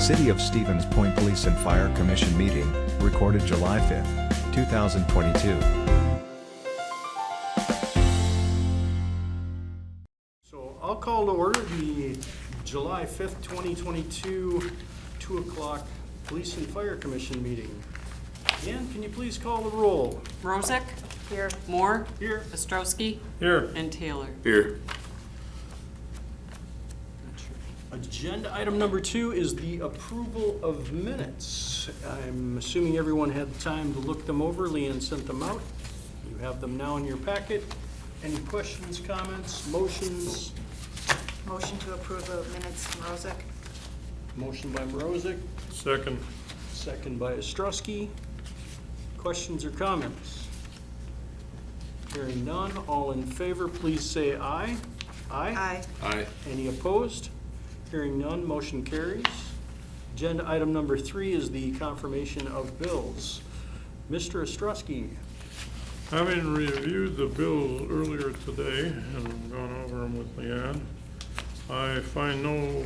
City of Stevens Point Police and Fire Commission meeting, recorded July 5, 2022. So I'll call to order the July 5th, 2022, 2 o'clock Police and Fire Commission meeting. Ann, can you please call the roll? Mrozek? Here. Moore? Here. Ostrowski? Here. And Taylor. Here. Agenda item number 2 is the approval of minutes. I'm assuming everyone had time to look them over. Leanne sent them out. You have them now in your packet. Any questions, comments, motions? Motion to approve the minutes, Mrozek. Motion by Mrozek, Second. second by Ostrowski. Questions or comments? Hearing none, all in favor, please say aye. Aye. Aye. Any opposed? Hearing none, motion carries. Agenda item number 3 is the confirmation of bills. Mr. Ostrowski. Having reviewed the bills earlier today and gone over them with Leanne, I find no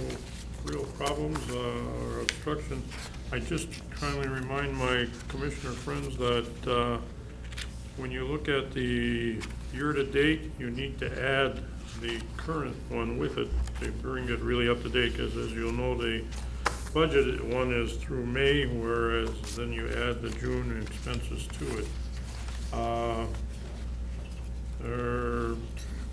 real problems or obstruction. I just kindly remind my commissioner friends that when you look at the year-to-date, you need to add the current one with it to bring it really up to date, because as you'll know, the budget one is through May, whereas then you add the June expenses to it.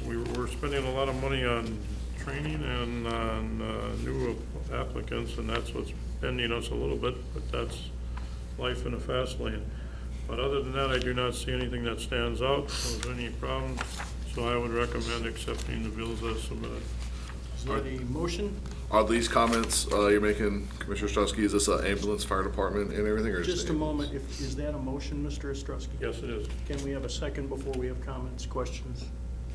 We're spending a lot of money on training and on new applicants, and that's what's bending us a little bit, but that's life in a fast lane. But other than that, I do not see anything that stands out as any problems, so I would recommend accepting the bills as submitted. Is there a motion? Are these comments you're making, Commissioner Ostrowski, is this an ambulance, fire department and everything, or Just a moment. Is that a motion, Mr. Ostrowski? Yes, it is. Can we have a second before we have comments, questions?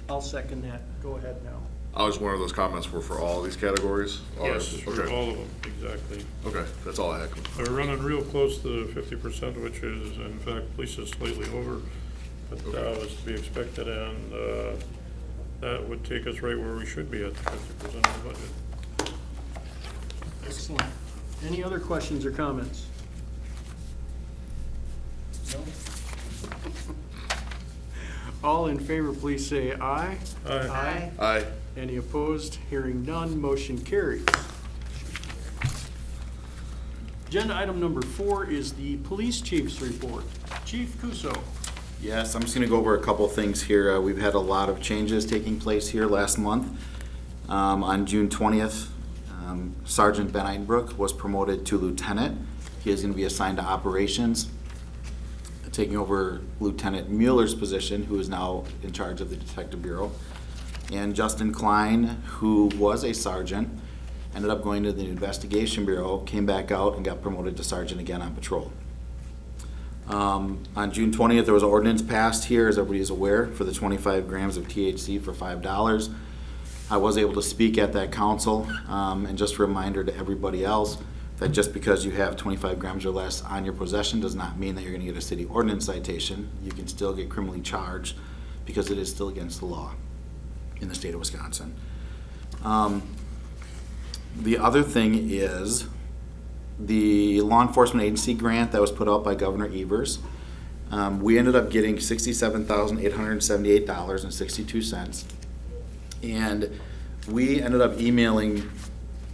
I'll second that. Go ahead now. I was wondering if those comments were for all these categories? Yes, for Okay. all of them, exactly. Okay, that's all I had. We're running real close to 50%, which is, in fact, police is slightly over, but that was to be expected, and that would take us right where we should be at 50% of the budget. Excellent. Any other questions or comments? No? All in favor, please say aye. Aye. Aye. Any opposed? Hearing none, motion carries. Agenda item number 4 is the police chief's report. Chief Cuso. Yes, I'm just going to go over a couple things here. We've had a lot of changes taking place here last month. On June 20th, Sergeant Ben Eitenbrook was promoted to lieutenant. He is going to be assigned to operations, taking over Lieutenant Mueller's position, who is now in charge of the Detective Bureau. And Justin Klein, who was a sergeant, ended up going to the Investigation Bureau, came back out and got promoted to sergeant again on patrol. On June 20th, there was an ordinance passed here, as everybody is aware, for the 25 grams of THC for $5. I was able to speak at that council, and just a reminder to everybody else that just because you have 25 grams or less on your possession does not mean that you're going to get a city ordinance citation. You can still get criminally charged because it is still against the law in the state of Wisconsin. The other thing is the law enforcement agency grant that was put out by Governor Evers. We ended up getting $67,878.62, and we ended up emailing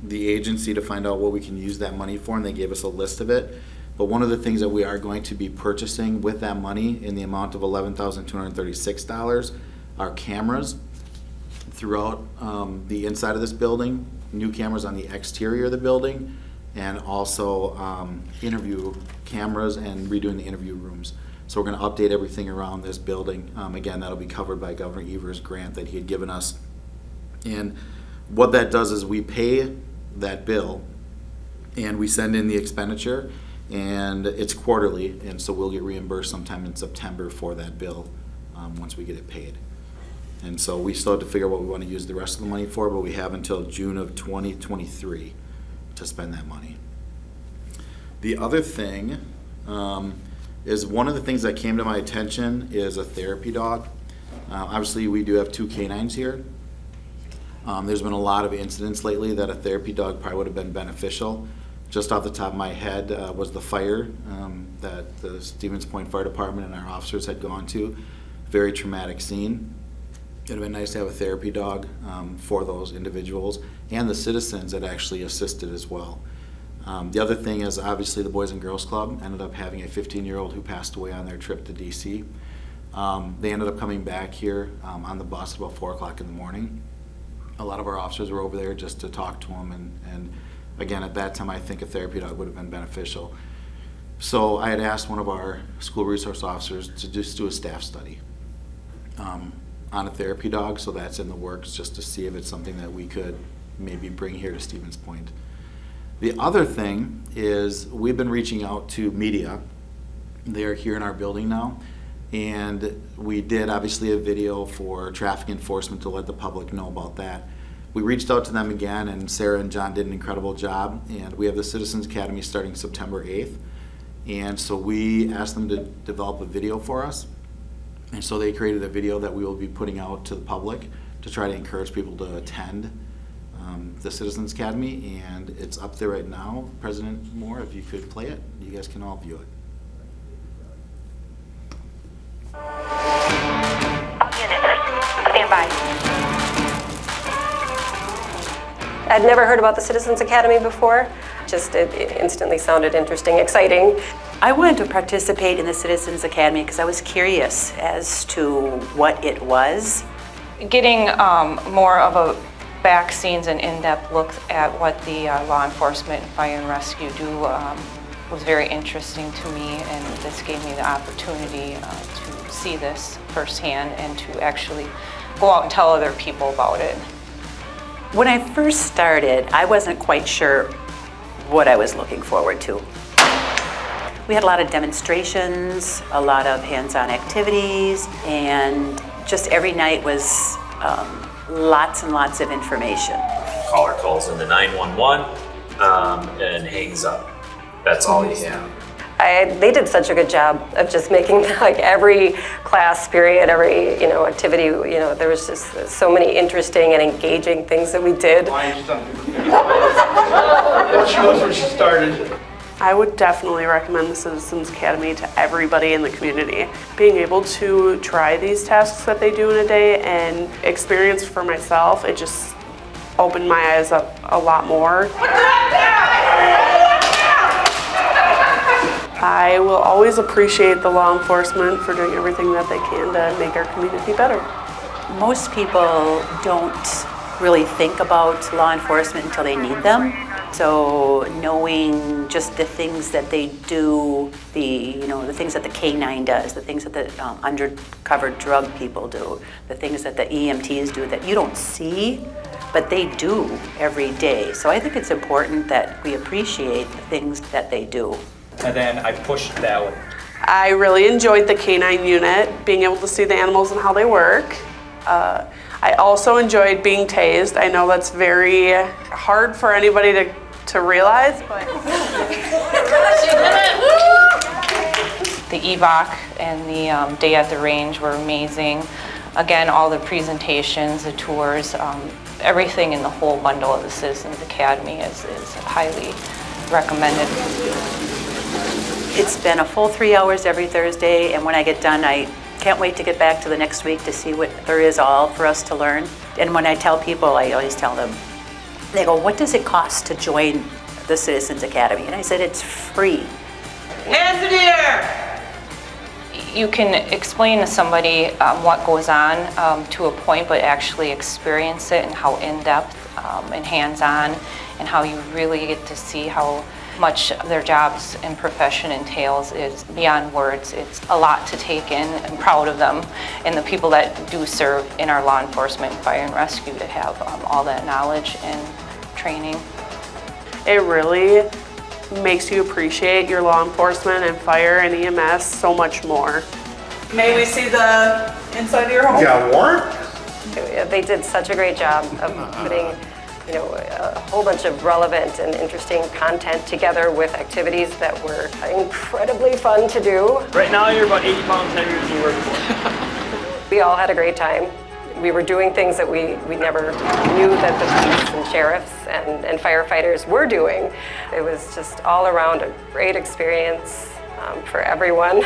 the agency to find out what we can use that money for, and they gave us a list of it. But one of the things that we are going to be purchasing with that money in the amount of $11,236 are cameras throughout the inside of this building, new cameras on the exterior of the building, and also interview cameras and redoing the interview rooms. So we're going to update everything around this building. Again, that'll be covered by Governor Evers' grant that he had given us. And what that does is we pay that bill and we send in the expenditure, and it's quarterly, and so we'll get reimbursed sometime in September for that bill once we get it paid. And so we still have to figure out what we want to use the rest of the money for, but we have until June of 2023 to spend that money. The other thing is, one of the things that came to my attention is a therapy dog. Obviously, we do have 2 canines here. There's been a lot of incidents lately that a therapy dog probably would have been beneficial, just off the top of my head was the fire that the Stevens Point Fire Department and our officers had gone to. Very traumatic scene. It would have been nice to have a therapy dog for those individuals and the citizens that actually assisted as well. The other thing is obviously the Boys and Girls Club ended up having a 15-year-old who passed away on their trip to DC. They ended up coming back here on the bus about 4 o'clock in the morning. A lot of our officers were over there just to talk to them, and again, at that time I think a therapy dog would have been beneficial. So I had asked one of our school resource officers to just do a staff study on a therapy dog, so that's in the works, just to see if it's something that we could maybe bring here to Stevens Point. The other thing is we've been reaching out to media. They are here in our building now, and we did obviously a video for traffic enforcement to let the public know about that. We reached out to them again, and Sarah and John did an incredible job, and we have the Citizens Academy starting September 8th, and so we asked them to develop a video for us. And so they created a video that we will be putting out to the public to try to encourage people to attend the Citizens Academy, and it's up there right now. President Moore, if you could play it, you guys can all view it. All units, stand by. I'd never heard about the Citizens Academy before. Just it instantly sounded interesting, exciting. I wanted to participate in the Citizens Academy because I was curious as to what it was. Getting more of a back scenes and in-depth look at what the law enforcement and fire and rescue do was very interesting to me, and this gave me the opportunity to see this firsthand and to actually go out and tell other people about it. When I first started, I wasn't quite sure what I was looking forward to. We had a lot of demonstrations, a lot of hands-on activities, and just every night was lots and lots of information. Caller calls into 911 and hangs up. That's all you have. They did such a good job of just making like every class period, every activity. There was just so many interesting and engaging things that we did. She was when she started. I would definitely recommend the Citizens Academy to everybody in the community. Being able to try these tasks that they do in a day and experience for myself, it just opened my eyes up a lot more. I will always appreciate the law enforcement for doing everything that they can to make our community better. Most people don't really think about law enforcement until they need them. So knowing just the things that they do, the things that the K-9 does, the things that the undercover drug people do, the things that the EMTs do that you don't see, but they do every day. So I think it's important that we appreciate the things that they do. And then I pushed that one. I really enjoyed the K-9 unit, being able to see the animals and how they work. I also enjoyed being tased. I know that's very hard for anybody to realize, but The evac and the day at the range were amazing. Again, all the presentations, the tours, everything in the whole bundle of the Citizens Academy is highly recommended. It's been a full 3 hours every Thursday, and when I get done, I can't wait to get back to the next week to see what there is all for us to learn. And when I tell people, I always tell them, they go, what does it cost to join the Citizens Academy? And I said, it's free. Hands in the air! You can explain to somebody what goes on to a point, but actually experience it and how in-depth and hands-on, and how you really get to see how much their jobs and profession entails is beyond words. It's a lot to take in. I'm proud of them and the people that do serve in our law enforcement, fire and rescue to have all that knowledge and training. it really makes you appreciate your law enforcement and fire and EMS so much more. May we see the inside of your home? Yeah, warrant? They did such a great job of putting a whole bunch of relevant and interesting content together with activities that were incredibly fun to do. Right now you're about 80 pounds heavier than you were before. We all had a great time. we were doing things that we never knew that the police and sheriffs and firefighters were doing. It was just all around a great experience for everyone.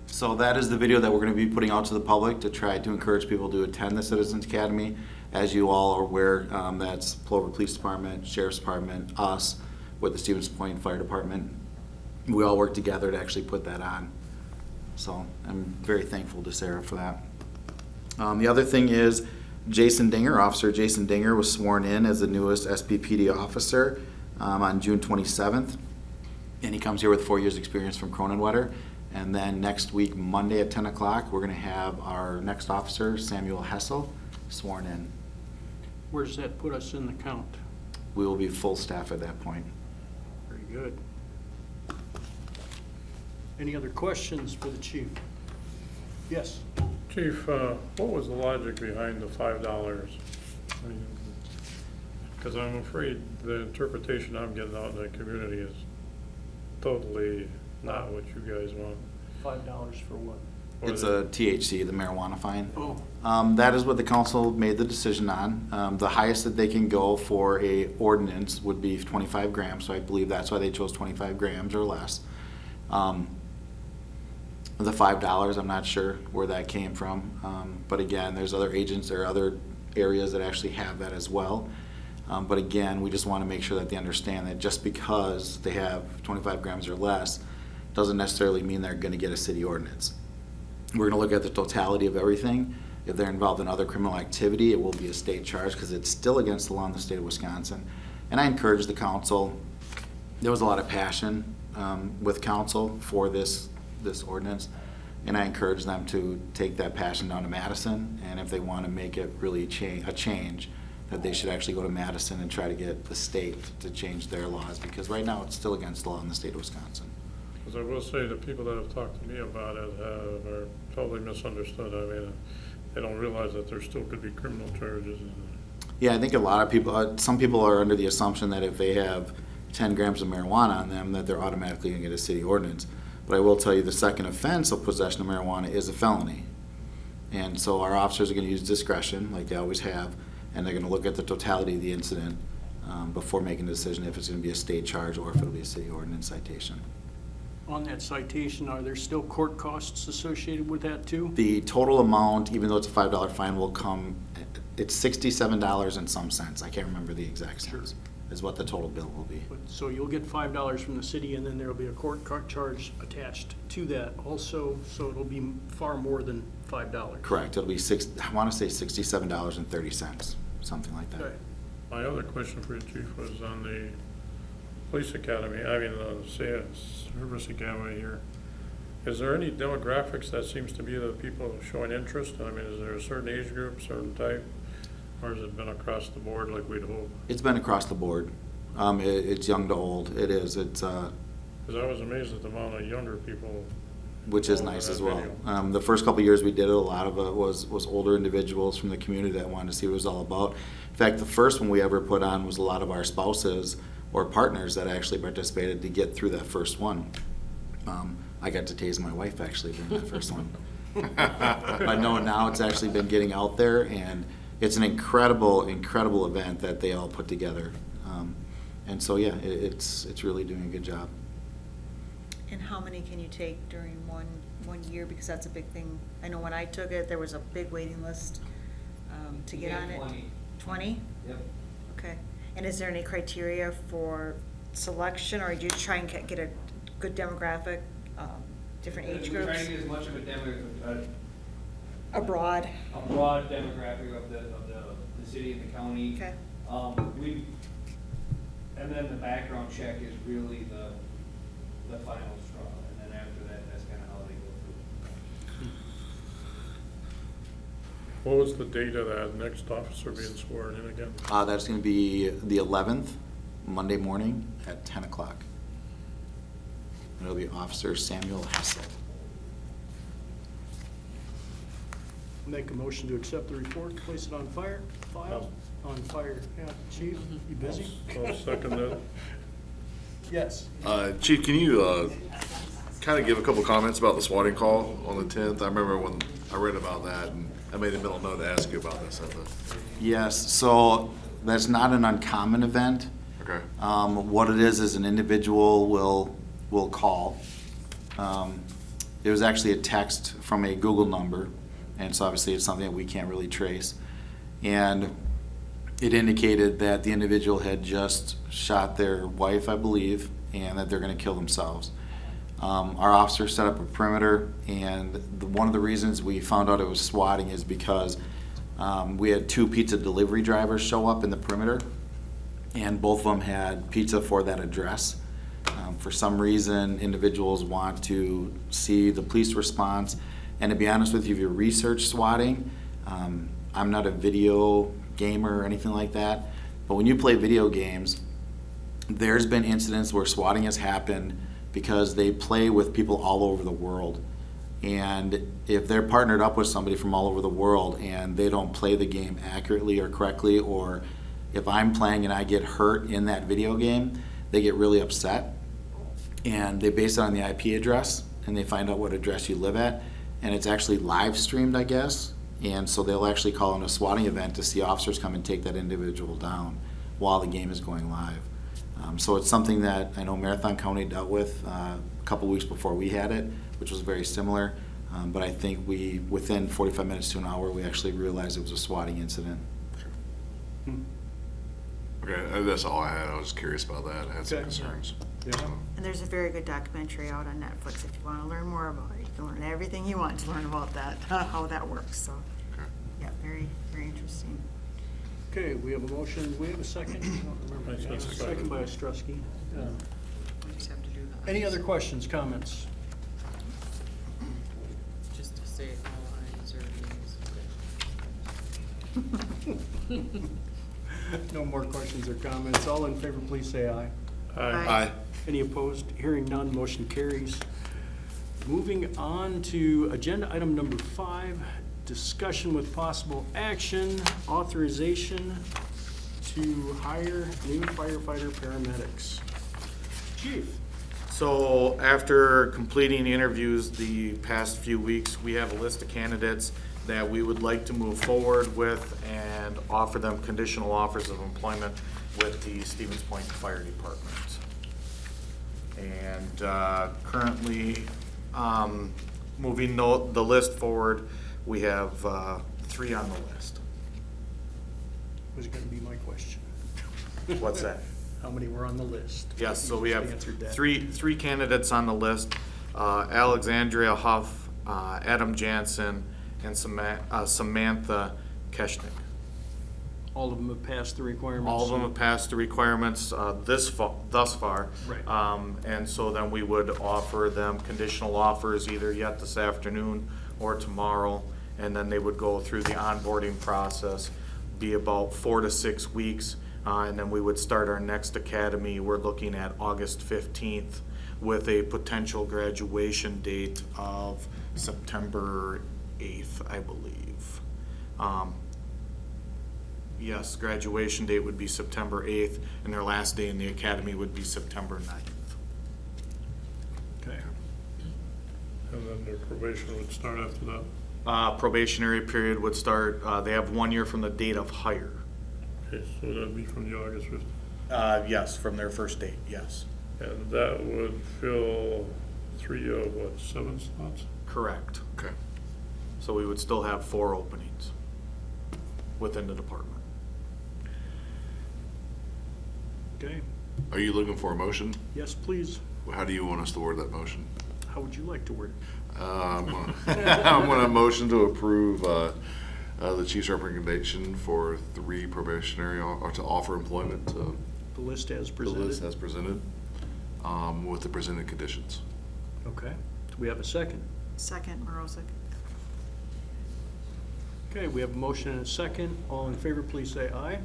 So that is the video that we're going to be putting out to the public to try to encourage people to attend the Citizens Academy. As you all are aware, that's Plover Police Department, Sheriff's Department, us, with the Stevens Point Fire Department. We all work together to actually put that on. So I'm very thankful to Sarah for that. The other thing is Jason Dinger, Officer Jason Dinger, was sworn in as the newest SPPD officer on June 27th. And he comes here with 4 years experience from Cronenwetter. And then next week, Monday at 10 o'clock, we're going to have our next officer, Samuel Hessel, sworn in. Where does that put us in the count? We will be full staff at that point. Very good. Any other questions for the chief? Yes. Chief, what was the logic behind the $5? Because I'm afraid the interpretation I'm getting out in the community is totally not what you guys want. $5 for what? It's a THC, the marijuana fine. Oh. That is what the council made the decision on. The highest that they can go for a ordinance would be 25 grams, so I believe that's why they chose 25 grams or less. The $5, I'm not sure where that came from. But again, there's other agents or other areas that actually have that as well. But again, we just want to make sure that they understand that just because they have 25 grams or less doesn't necessarily mean they're going to get a city ordinance. We're going to look at the totality of everything. If they're involved in other criminal activity, it will be a state charge because it's still against the law in the state of Wisconsin. And I encourage the council. There was a lot of passion with council for this ordinance, and I encourage them to take that passion down to Madison. And if they want to make it really a change, that they should actually go to Madison and try to get the state to change their laws, because right now it's still against the law in the state of Wisconsin. Because I will say the people that have talked to me about it are totally misunderstood. I mean, they don't realize that there still could be criminal charges. Yeah, I think a lot of people, some people are under the assumption that if they have 10 grams of marijuana on them, that they're automatically going to get a city ordinance. But I will tell you the second offense of possession of marijuana is a felony. And so our officers are going to use discretion, like they always have, and they're going to look at the totality of the incident before making a decision if it's going to be a state charge or if it'll be a city ordinance citation. On that citation, are there still court costs associated with that too? The total amount, even though it's a $5 fine, will come, it's $67 and some cents. I can't remember the exact cents, is what the total bill will be. So you'll get $5 from the city, and then there'll be a court charge attached to that also, so it'll be far more than $5. Correct. It'll be I want to say $67.30, something like that. Okay. My other question for you, Chief, was on the police academy, service academy here. Is there any demographics that seems to be the people showing interest? I mean, is there a certain age group, certain type, or has it been across the board like we'd hope? It's been across the board. It's young to old. It is. It's. Because I was amazed at the amount of younger people. Which is nice as well. The first couple of years we did it, a lot of it was older individuals from the community that wanted to see what it was all about. In fact, the first one we ever put on was a lot of our spouses or partners that actually participated to get through that first one. I got to tase my wife actually during that first one. But no, now it's actually been getting out there, and it's an incredible, incredible event that they all put together. And so yeah, it's really doing a good job. And how many can you take during one year? Because that's a big thing. I know when I took it, there was a big waiting list to get on it. 20? Yep. Okay. And is there any criteria for selection, or do you try and get a good demographic, different age groups? We're trying to get as much of a demographic, A broad demographic of the city and the county. Okay. And then the background check is really the final straw, and then after that, that's kind of how they go through. What was the date of that next officer being sworn in again? That's going to be the 11th, Monday morning at 10 o'clock. And it'll be Officer Samuel Hessel. Make a motion to accept the report, place it on file. On fire. Yeah, Chief, you busy? I'll second that. Yes. Chief, can you kind of give a couple comments about the swatting call on the 10th. I remember when I read about that, and I made a mental note to ask you about this. Yes, so that's not an uncommon event. Okay. What it is an individual will call. It was actually a text from a Google number, and so obviously it's something that we can't really trace. And it indicated that the individual had just shot their wife, I believe, and that they're going to kill themselves. Our officer set up a perimeter, and one of the reasons we found out it was swatting is because we had 2 pizza delivery drivers show up in the perimeter, and both of them had pizza for that address. For some reason, individuals want to see the police response, and to be honest with you, if you research swatting, I'm not a video gamer or anything like that, but when you play video games, there's been incidents where swatting has happened because they play with people all over the world. And if they're partnered up with somebody from all over the world and they don't play the game accurately or correctly, or if I'm playing and I get hurt in that video game, they get really upset. And they base it on the IP address, and they find out what address you live at. And it's actually live streamed, I guess. And so they'll actually call in a swatting event to see officers come and take that individual down while the game is going live. So it's something that I know Marathon County dealt with a couple weeks before we had it, which was very similar. But I think within 45 minutes to an hour, we actually realized it was a swatting incident. Okay, that's all I had. I was curious about that. I had some concerns. Yeah. And there's a very good documentary out on Netflix if you want to learn more about it. You can learn everything you want to learn about that, how that works. So, yeah, very, very interesting. Okay, we have a motion. We have a second. I don't remember. Second by Ostrowski. We just have to do that. Any other questions, comments? Just to say all ayes or nays. No more questions or comments. All in favor, please say aye. Aye. Any opposed? Hearing none, motion carries. Moving on to agenda item number 5, discussion with possible action, authorization to hire new firefighter paramedics. Chief. So after completing interviews the past few weeks, we have a list of candidates that we would like to move forward with and offer them conditional offers of employment with the Stevens Point Fire Department. And currently, moving the list forward, we have 3 on the list. Was going to be my question. What's that? How many were on the list? Yes, so we You have answered that. three candidates on the list. Alexandria Huff, Adam Jansen, and Samantha Keshnick. All of them have passed the requirements? All of them have passed the requirements thus far. Right. And so then we would offer them conditional offers either yet this afternoon or tomorrow, and then they would go through the onboarding process, be about 4 to 6 weeks, and then we would start our next academy. We're looking at August 15th with a potential graduation date of September 8th, I believe. Yes, graduation date would be September 8th, and their last day in the academy would be September 9th. Okay. And then their probation would start after that? Probationary period would start, they have 1 year from the date of hire. Okay, so that'd be from the August 5th. Yes, from their first date, yes. And that would fill 3 of what, 7 slots? Correct. Okay. So we would still have 4 openings within the department. Okay. Are you looking for a motion? Yes, please. How do you want us to word that motion? How would you like to word it? I'm going to motion to approve the chief's recommendation for 3 probationary, or to offer employment to The list as the presented? list as presented, with the presented conditions. Okay. Do we have a second? Second, Morosic. Okay, we have a motion and a second. All in favor, please say aye.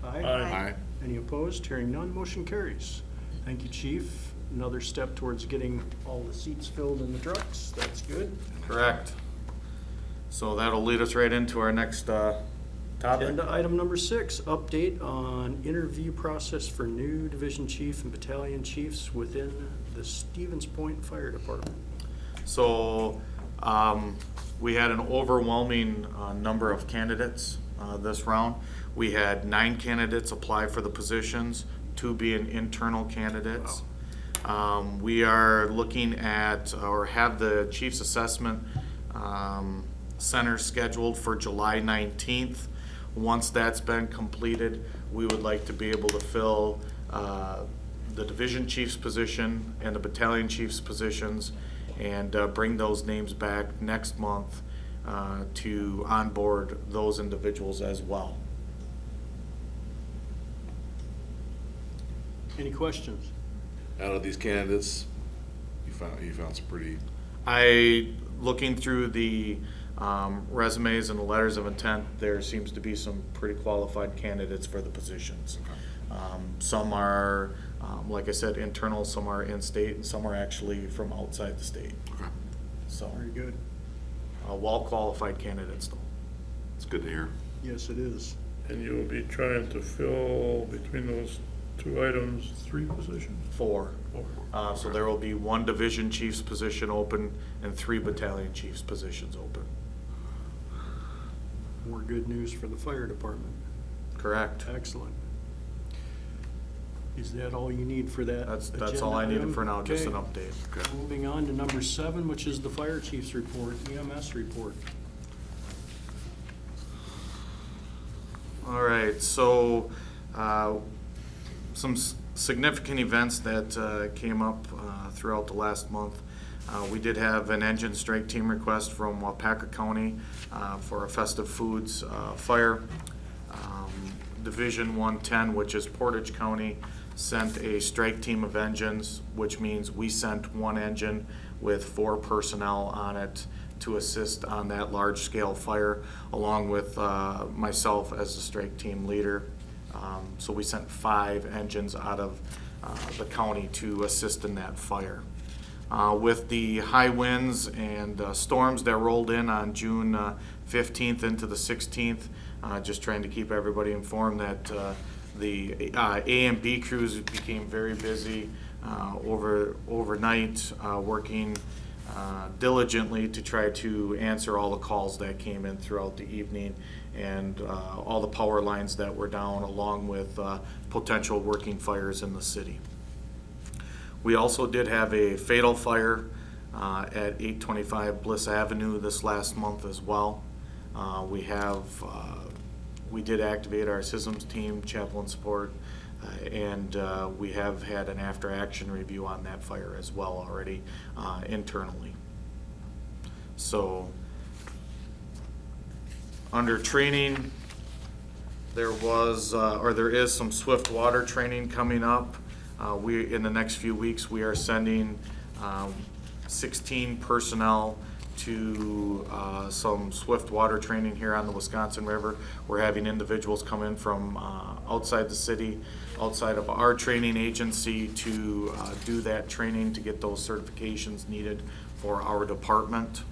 Aye. Any opposed? Hearing none, motion carries. Thank you, Chief. Another step towards getting all the seats filled in the trucks. That's good. Correct. So that'll lead us right into our next topic. Agenda item number 6, update on interview process for new division chief and battalion chiefs within the Stevens Point Fire Department. So, we had an overwhelming number of candidates this round. We had 9 candidates apply for the positions, 2 being internal candidates. We are looking at, or have the Chiefs Assessment Center scheduled for July 19th. Once that's been completed, we would like to be able to fill the division chief's position and the battalion chief's positions and bring those names back next month to onboard those individuals as well. Any questions? Out of these candidates, you found some pretty. Looking through the resumes and the letters of intent, there seems to be some pretty qualified candidates for the positions. Some are, like I said, internal, some are in-state, and some are actually from outside the state. Okay. So, Very good. well-qualified candidates though. It's good to hear. Yes, it is. And you will be trying to fill between those 2 items, 3 positions? 4. 4. So there will be 1 division chief's position open and 3 battalion chief's positions open. More good news for the fire department. Correct. Excellent. Is that all you need for that? That's all I needed agenda for now, item? just an Okay. update. Moving on to number 7, which is the fire chief's report, EMS report. All right, so some significant events that came up throughout the last month. We did have an engine strike team request from Wapaka County for a festive foods fire. Division 110, which is Portage County, sent a strike team of engines, which means we sent 1 engine with 4 personnel on it to assist on that large-scale fire, along with myself as the strike team leader. So we sent 5 engines out of the county to assist in that fire. With the high winds and storms that rolled in on June 15th into the 16th, just trying to keep everybody informed that the A and B crews became very busy overnight, working diligently to try to answer all the calls that came in throughout the evening and all the power lines that were down, along with potential working fires in the city. We also did have a fatal fire at 825 Bliss Avenue this last month as well. We did activate our systems team, chaplain support, and we have had an after-action review on that fire as well already internally. So, under training, there is some swift water training coming up. In the next few weeks, we are sending 16 personnel to some swift water training here on the Wisconsin River. We're having individuals come in from outside the city, outside of our training agency, to do that training to get those certifications needed for our department.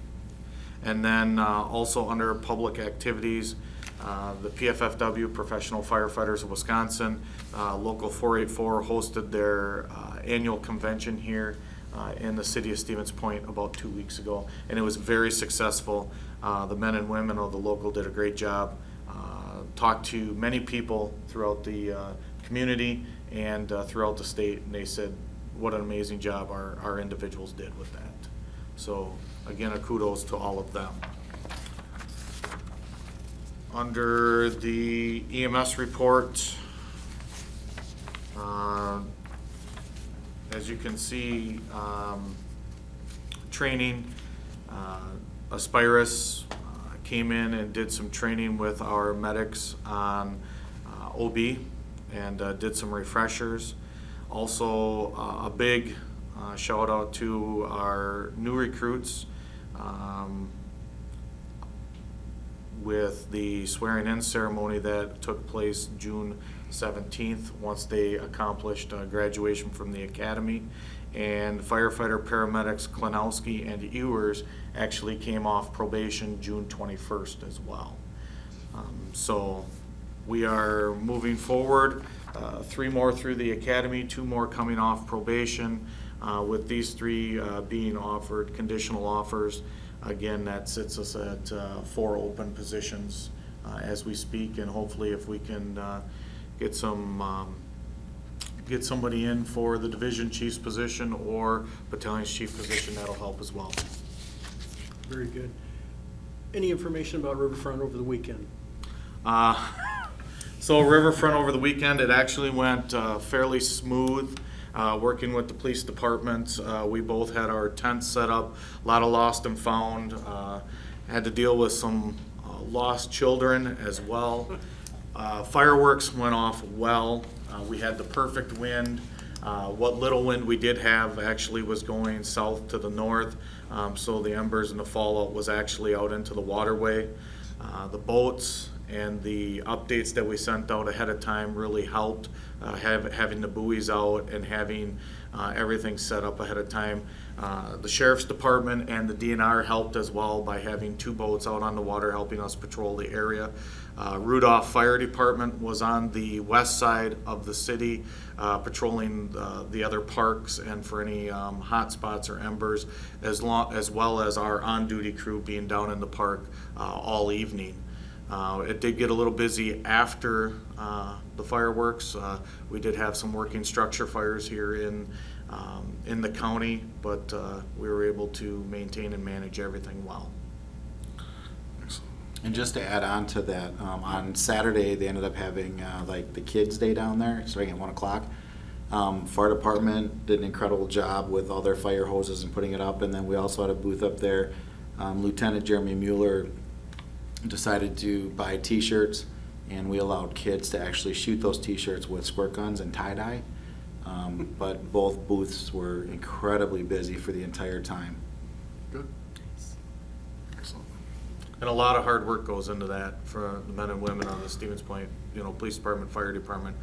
And then also under public activities, the PFFW, Professional Firefighters of Wisconsin, Local 484 hosted their annual convention here in the city of Stevens Point about 2 weeks ago, and it was very successful. The men and women of the local did a great job. Talked to many people throughout the community and throughout the state, and they said what an amazing job our individuals did with that. So again, a kudos to all of them. Under the EMS report, as you can see, training, Aspirus came in and did some training with our medics on OB and did some refreshers. Also, a big shout out to our new recruits with the swearing-in ceremony that took place June 17th, once they accomplished graduation from the academy. And firefighter paramedics Klinowski and Ewers actually came off probation June 21st as well. So we are moving forward, 3 more through the academy, 2 more coming off probation, with these 3 being offered conditional offers. Again, that sits us at 4 open positions as we speak, and hopefully if we can get somebody in for the division chief's position or battalion chief position, that'll help as well. Very good. Any information about Riverfront over the weekend? So Riverfront over the weekend, it actually went fairly smooth. Working with the police department, we both had our tents set up, a lot of lost and found. Had to deal with some lost children as well. Fireworks went off well. We had the perfect wind. What little wind we did have actually was going south to the north, so the embers and the fallout was actually out into the waterway. The boats and the updates that we sent out ahead of time really helped, having the buoys out and having everything set up ahead of time. The sheriff's department and the DNR helped as well by having 2 boats out on the water helping us patrol the area. Rudolph Fire Department was on the west side of the city, patrolling the other parks and for any hot spots or embers, as well as our on-duty crew being down in the park all evening. It did get a little busy after the fireworks. We did have some working structure fires here in the county, but we were able to maintain and manage everything well. And just to add on to that, on Saturday, they ended up having like the kids' day down there, starting at 1 o'clock. Fire department did an incredible job with all their fire hoses and putting it up, and then we also had a booth up there. Lieutenant Jeremy Mueller decided to buy t-shirts, and we allowed kids to actually shoot those t-shirts with squirt guns and tie-dye. But both booths were incredibly busy for the entire time. Good. Excellent. And a lot of hard work goes into that for the men and women on the Stevens Point, police department, fire department,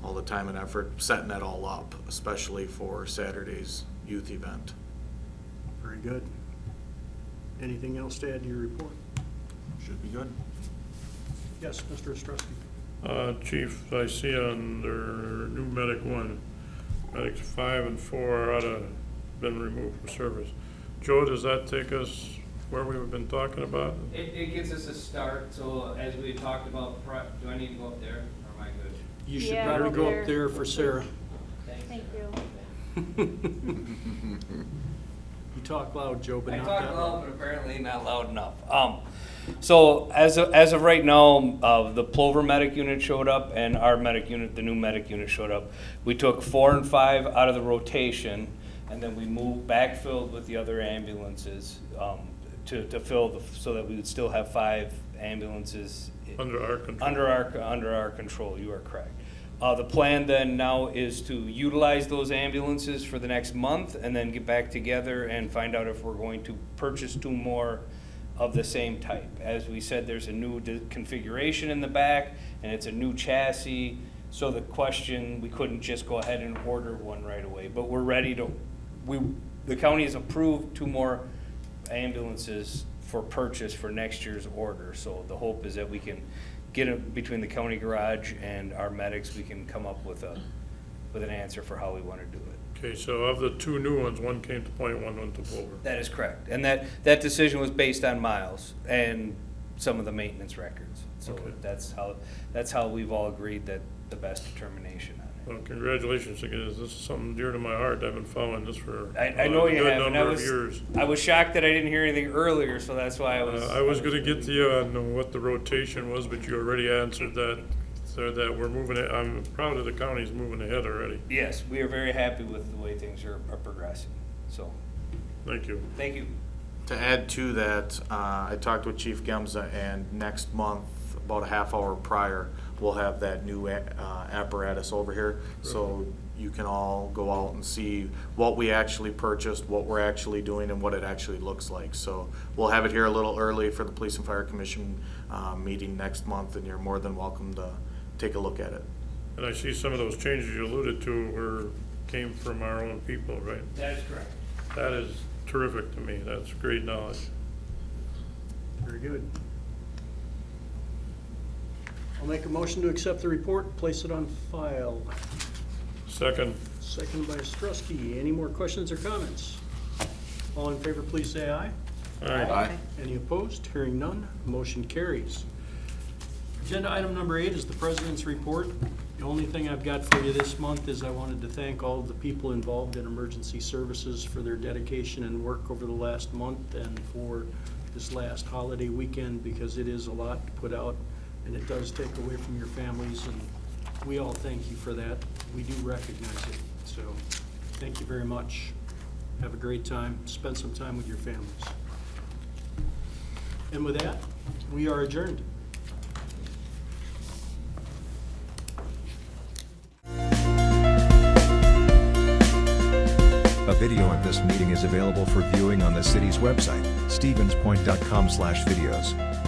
all the time and effort setting that all up, especially for Saturday's youth event. Very good. Anything else to add to your report? Should be good. Yes, Mr. Ostrowski. Chief, I see under new medic 1, medics 5 and 4 ought to have been removed from service. Joe, does that take us where we've been talking about? It gives us a start, so as we talked about, do I need to go up there, or am I good? You should probably go up there for Sarah. Thank you. You talk loud, Joe, but I not talk that loud, loud. but apparently not loud enough. So as of right now, the Plover medic unit showed up and our medic unit, the new medic unit showed up. We took 4 and 5 out of the rotation, and then we moved backfilled with the other ambulances to fill so that we would still have 5 ambulances Under our control. Under our control. You are correct. The plan then now is to utilize those ambulances for the next month and then get back together and find out if we're going to purchase 2 more of the same type. As we said, there's a new configuration in the back and it's a new chassis. So the question, we couldn't just go ahead and order one right away, but we're ready to, the county has approved 2 more ambulances for purchase for next year's order. So the hope is that we can get it between the county garage and our medics, we can come up with an answer for how we want to do it. Okay, so of the 2 new ones, 1 came to Point, 1 went to Plover. That is correct. And that decision was based on miles and some of the maintenance records. So Okay. that's how we've all agreed that the best determination on it. Well, congratulations again. This is something dear to my heart. I've been following this for I know a you good have, and number of years. I was shocked that I didn't hear anything earlier, so that's why I was going to get to you on what the rotation was, but you already answered that. So that we're moving it. I'm proud of the county's moving ahead already. Yes, we are very happy with the way things are progressing. So, Thank you. thank you. To add to that, I talked with Chief Gemza, and next month, about a half hour prior, we'll have that new apparatus over here. So you can all go out and see what we actually purchased, what we're actually doing, and what it actually looks like. So we'll have it here a little early for the Police and Fire Commission meeting next month, and you're more than welcome to take a look at it. And I see some of those changes you alluded to came from our own people, right? That is correct. That is terrific to me. That's great knowledge. Very good. I'll make a motion to accept the report, place it on file. Second. Second by Ostrowski. Any more questions or comments? All in favor, please say aye. Aye. Any opposed? Hearing none, motion carries. Agenda item number 8 is the President's report. The only thing I've got for you this month is I wanted to thank all of the people involved in emergency services for their dedication and work over the last month and for this last holiday weekend, because it is a lot to put out and it does take away from your families, and we all thank you for that. We do recognize it, so thank you very much. Have a great time. Spend some time with your families. And with that, we are adjourned. A video of this meeting is available for viewing on the city's website, stevenspoint.com/videos.